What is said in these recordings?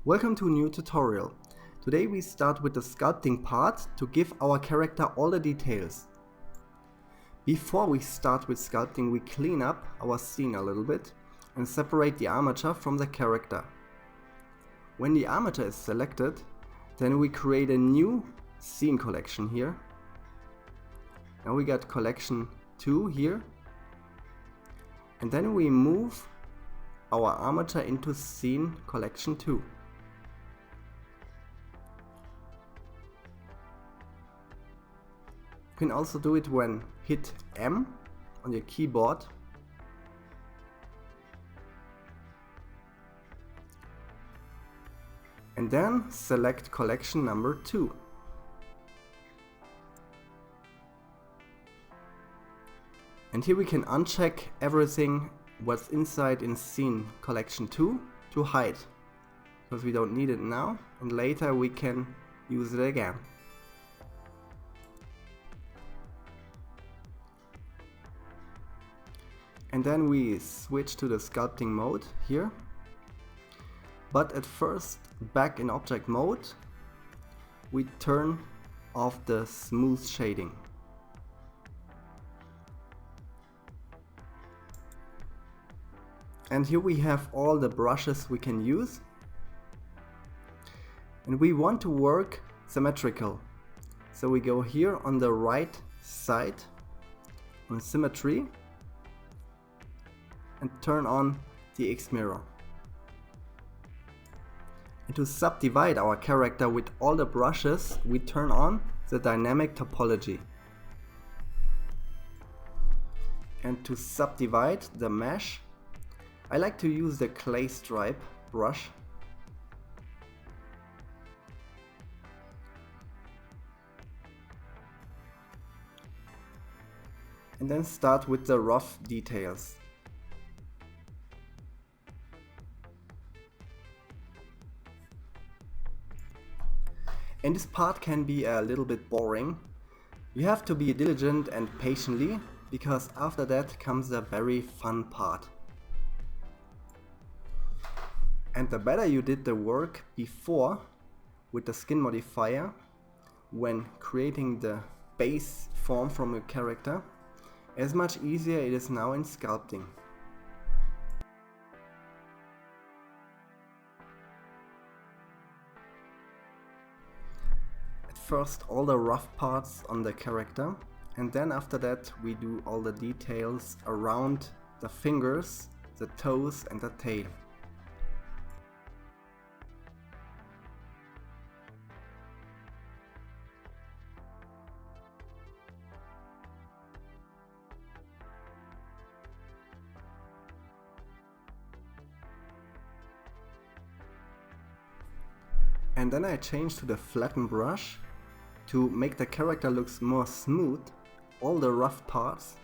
Welcome to a new tutorial. Today we start with the sculpting part to give our character all the details. Before we start with sculpting, we clean up our scene a little bit and separate the armature from the character. When the armature is selected, then we create a new scene collection here. Now we got collection 2 here, and then we move our armature into scene collection 2. You can also do it when hit M on your keyboard and then select collection number 2. And here we can uncheck everything what's inside in scene collection 2 to hide, because we don't need it now and later we can use it again. And then we switch to the sculpting mode here, but at first, back in object mode, we turn off the smooth shading. And here we have all the brushes we can use, and we want to work symmetrical. So we go here on the right side on symmetry and turn on the X mirror. And to subdivide our character with all the brushes, we turn on the dynamic topology. And to subdivide the mesh, I like to use the clay stripe brush. And then start with the rough details. And this part can be a little bit boring. You have to be diligent and patiently, because after that comes a very fun part. And the better you did the work before with the skin modifier when creating the base form from your character, as much easier it is now in sculpting. At first all the rough parts on the character, and then after that we do all the details around the fingers, the toes and the tail. And then I change to the flatten brush to make the character looks more smooth, all the rough parts.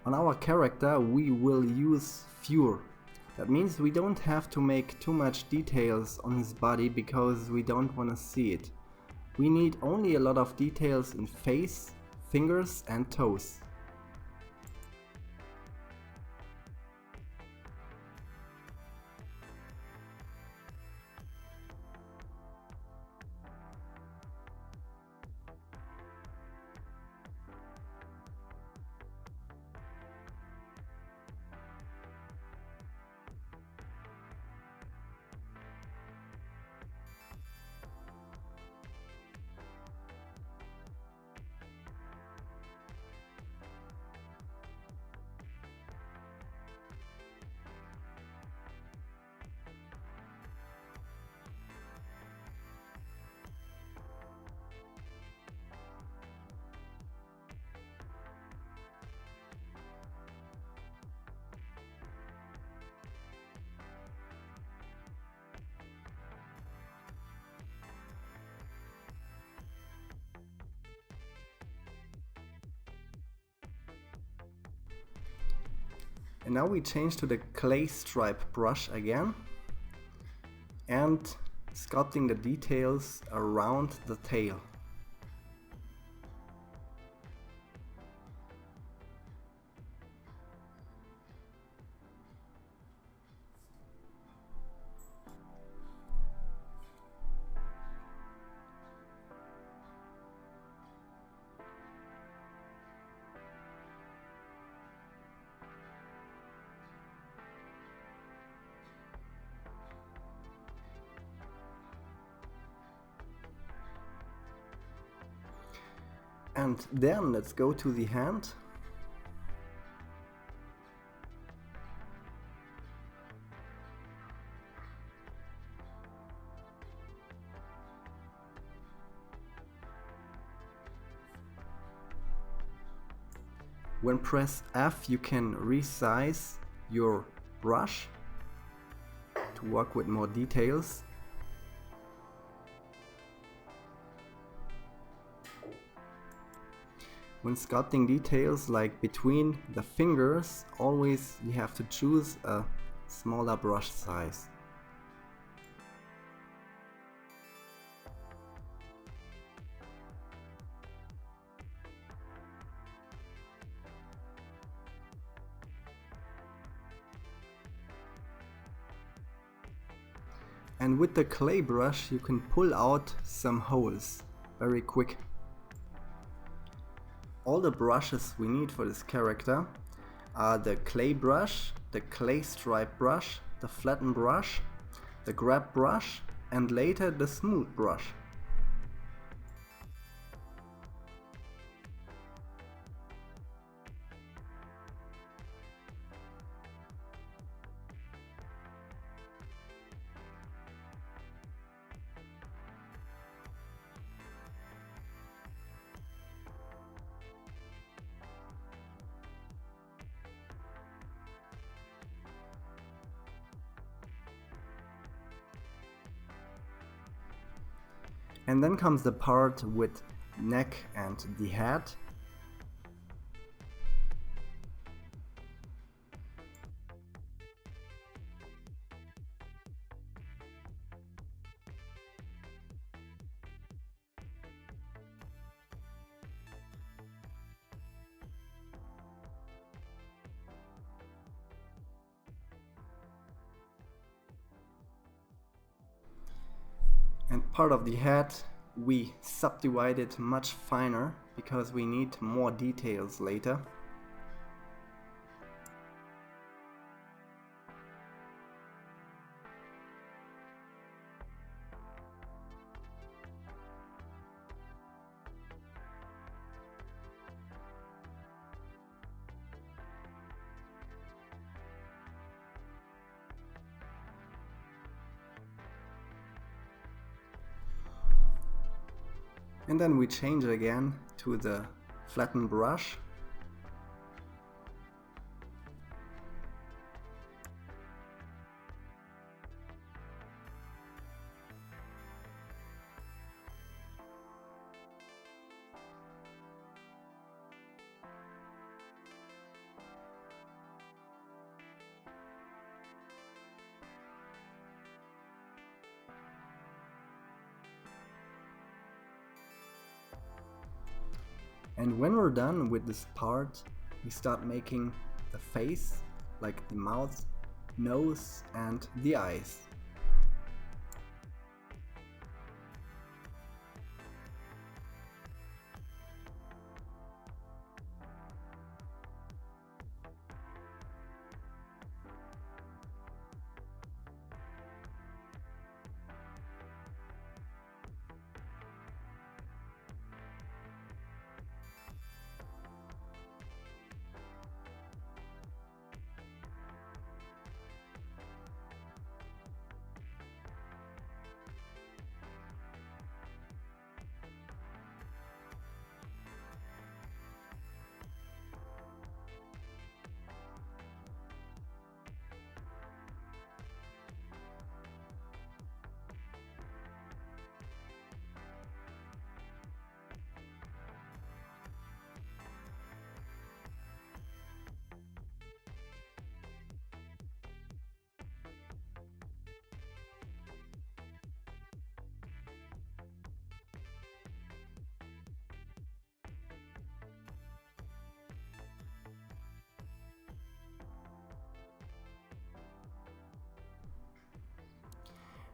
On our character we will use fewer. That means we don't have to make too much details on his body because we don't want to see it. We need only a lot of details in face, fingers and toes. And now we change to the clay stripe brush again and sculpting the details around the tail. And then let's go to the hand. When press F, you can resize your brush to work with more details. When sculpting details like between the fingers, always you have to choose a smaller brush size. And with the clay brush you can pull out some holes very quick. All the brushes we need for this character are the clay brush, the clay stripe brush, the flatten brush, the grab brush, and later the smooth brush. And then comes the part with neck and the head. And part of the head we subdivide it much finer because we need more details later. And then we change again to the flatten brush. And when we're done with this part, we start making the face, like the mouth, nose, and the eyes.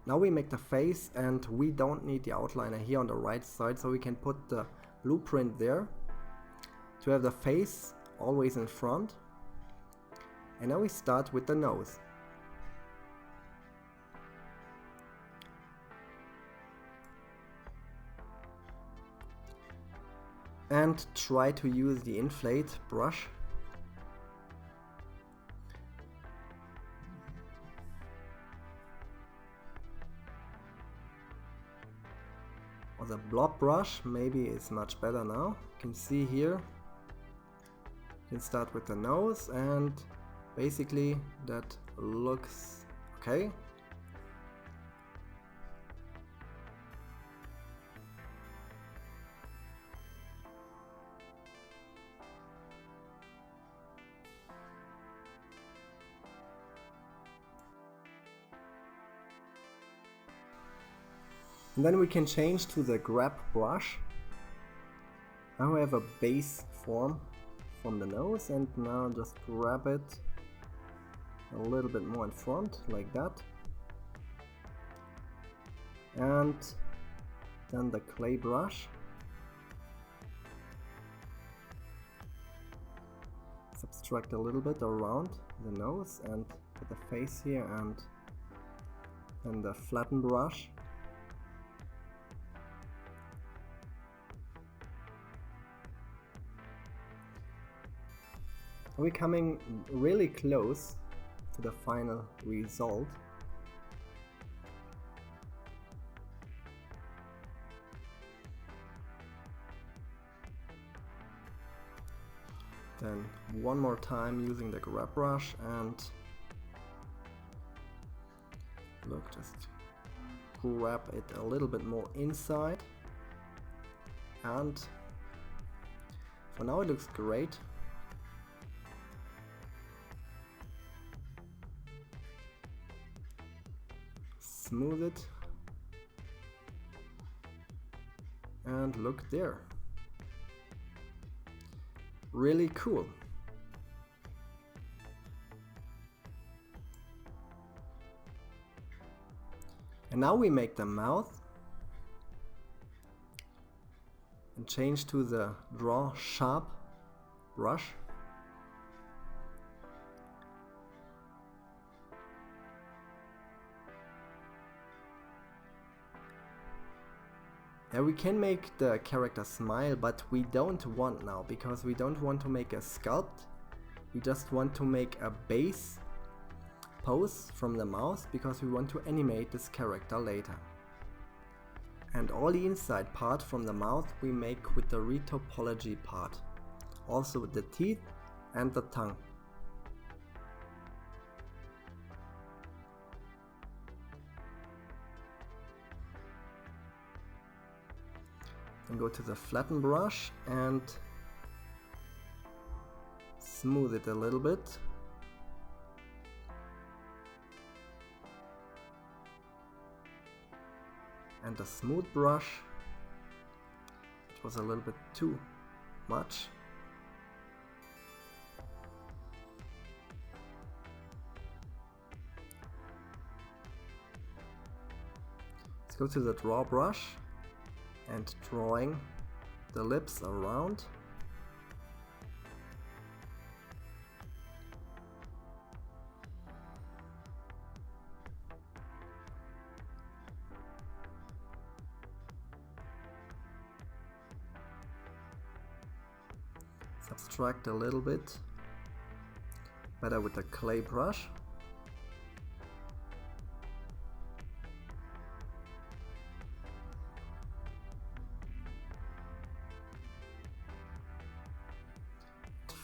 Now we make the face, and we don't need the outliner here on the right side, so we can put the blueprint there to have the face always in front. And now we start with the nose. and try to use the inflate brush. Or the blob brush maybe is much better now. You can see here, you can start with the nose and basically that looks okay. And then we can change to the grab brush. Now I have a base form from the nose, and now just grab it a little bit more in front, like that. And then the clay brush. Subtract a little bit around the nose and the face here, and then the flatten brush. We're coming really close to the final result. Then one more time using the grab brush and look, just grab it a little bit more inside, and for now it looks great. Smooth it and look there. Really cool. And now we make the mouth and change to the draw sharp brush. Now we can make the character smile, but we don't want now, because we don't want to make a sculpt. We just want to make a base pose from the mouth, because we want to animate this character later. And all the inside part from the mouth we make with the retopology part. Also with the teeth and the tongue. And go to the flatten brush and smooth it a little bit. And the smooth brush, it was a little bit too much. Let's go to the draw brush and drawing the lips around. Subtract a little bit better with the clay brush.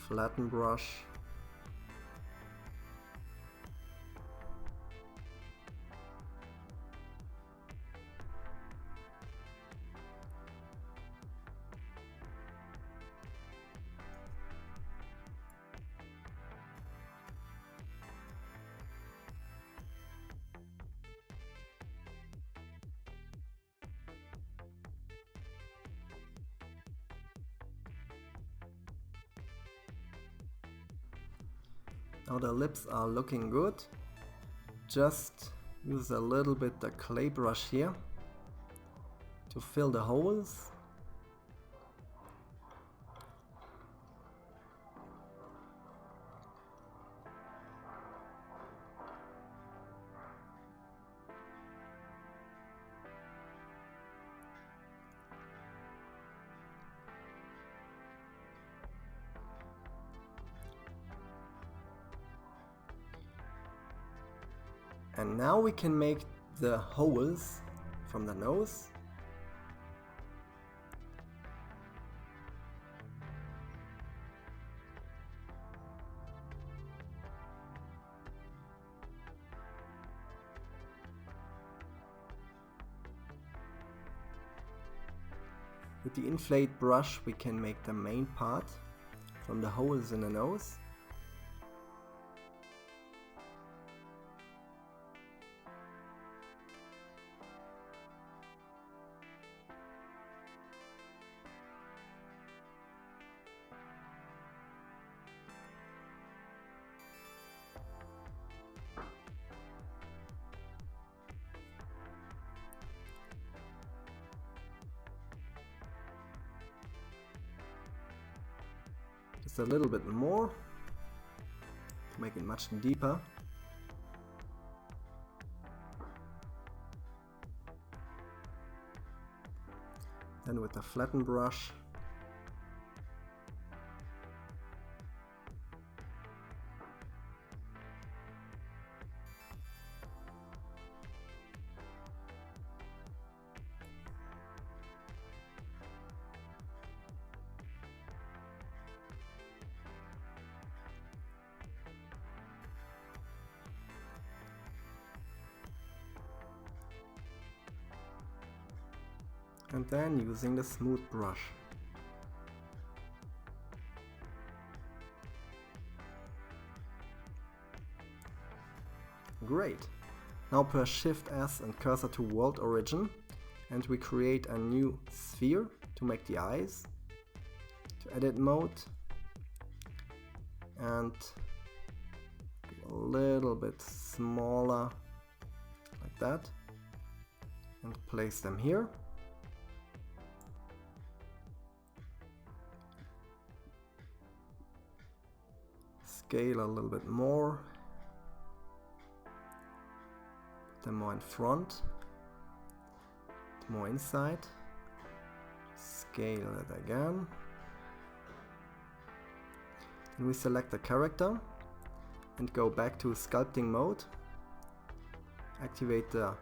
Flatten brush. Now the lips are looking good. Just use a little bit the clay brush here to fill the holes. And now we can make the holes from the nose. With the inflate brush we can make the main part from the holes in the nose. Just a little bit more to make it much deeper. Then with the flatten brush and then using the smooth brush. Great! Now press Shift S and cursor to World Origin, and we create a new sphere to make the eyes. To Edit Mode, and a little bit smaller, like that, and place them here. Scale a little bit more, put them more in front, more inside, scale it again. Then we select the character and go back to sculpting mode, activate the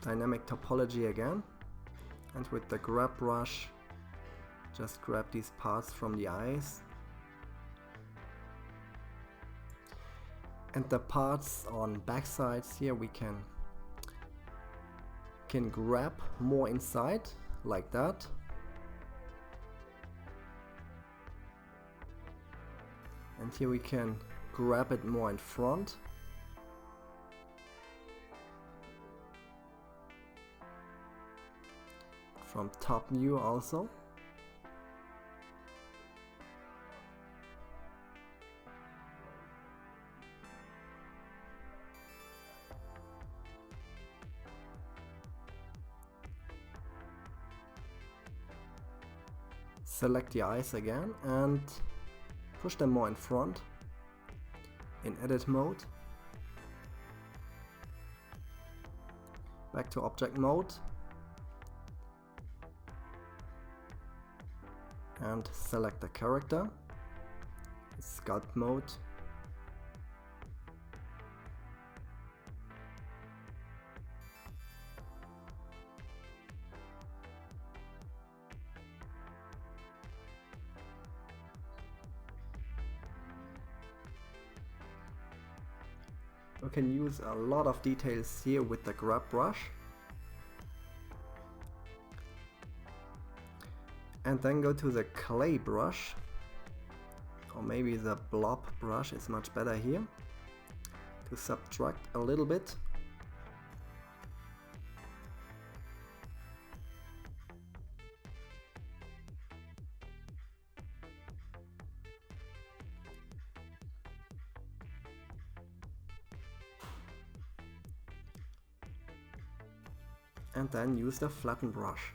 dynamic topology again, and with the grab brush just grab these parts from the eyes. And the parts on back sides here we can grab more inside, like that. And here we can grab it more in front. From top view also. Select the eyes again and push them more in front in edit mode. Back to object mode and select the character, sculpt mode. We can use a lot of details here with the grab brush. And then go to the clay brush, or maybe the blob brush is much better here, to subtract a little bit. And then use the flatten brush.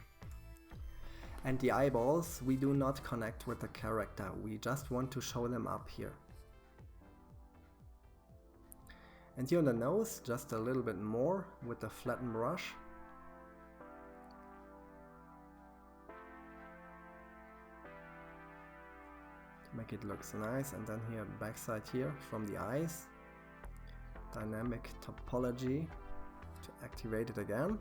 And the eyeballs we do not connect with the character, we just want to show them up here. And here on the nose, just a little bit more with the flatten brush. To make it looks nice, and then here backside here from the eyes, dynamic topology. to activate it again.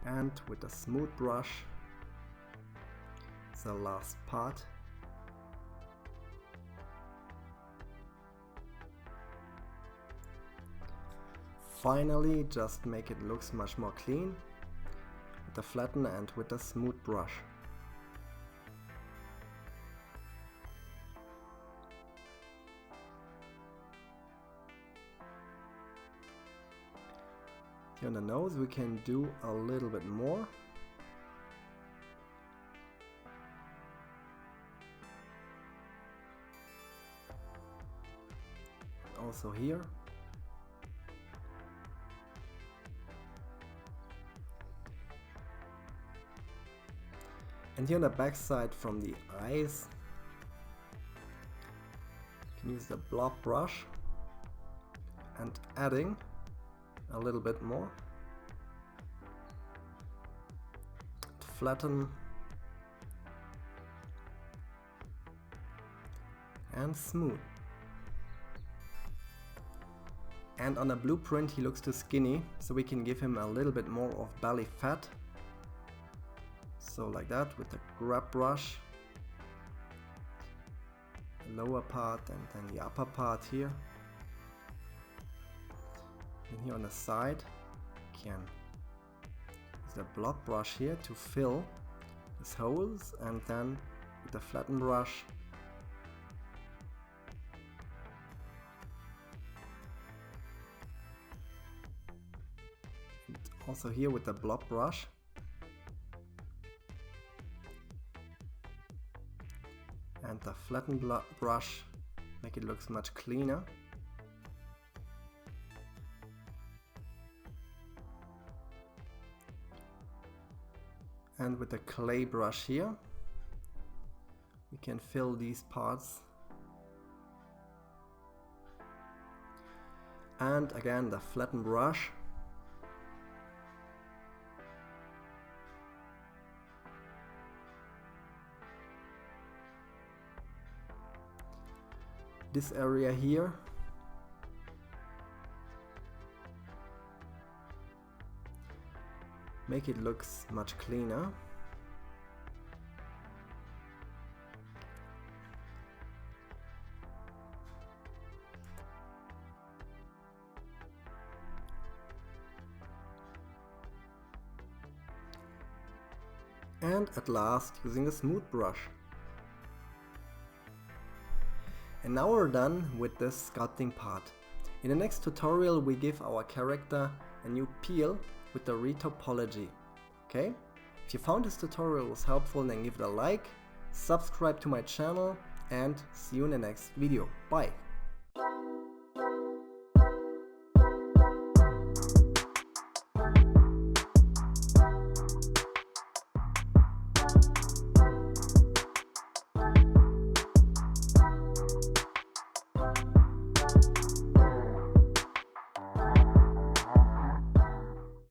And with the smooth brush, the last part. Finally, just make it looks much more clean with the flatten and with the smooth brush. Here on the nose we can do a little bit more. Also here. And here on the back side from the eyes, you can use the blob brush and adding a little bit more. Flatten and smooth. And on the blueprint he looks too skinny, so we can give him a little bit more of belly fat. So like that with the grab brush, the lower part and then the upper part here. And here on the side, can use the blob brush here to fill these holes, and then with the flatten brush and also here with the blob brush and the flatten brush make it looks much cleaner. And with the clay brush here, we can fill these parts. And again, the flatten brush. This area here. Make it looks much cleaner. And at last, using the smooth brush. And now we're done with this sculpting part. In the next tutorial we give our character a new peel with the retopology. Okay? If you found this tutorial was helpful, then give it a like, subscribe to my channel, and see you in the next video. Bye!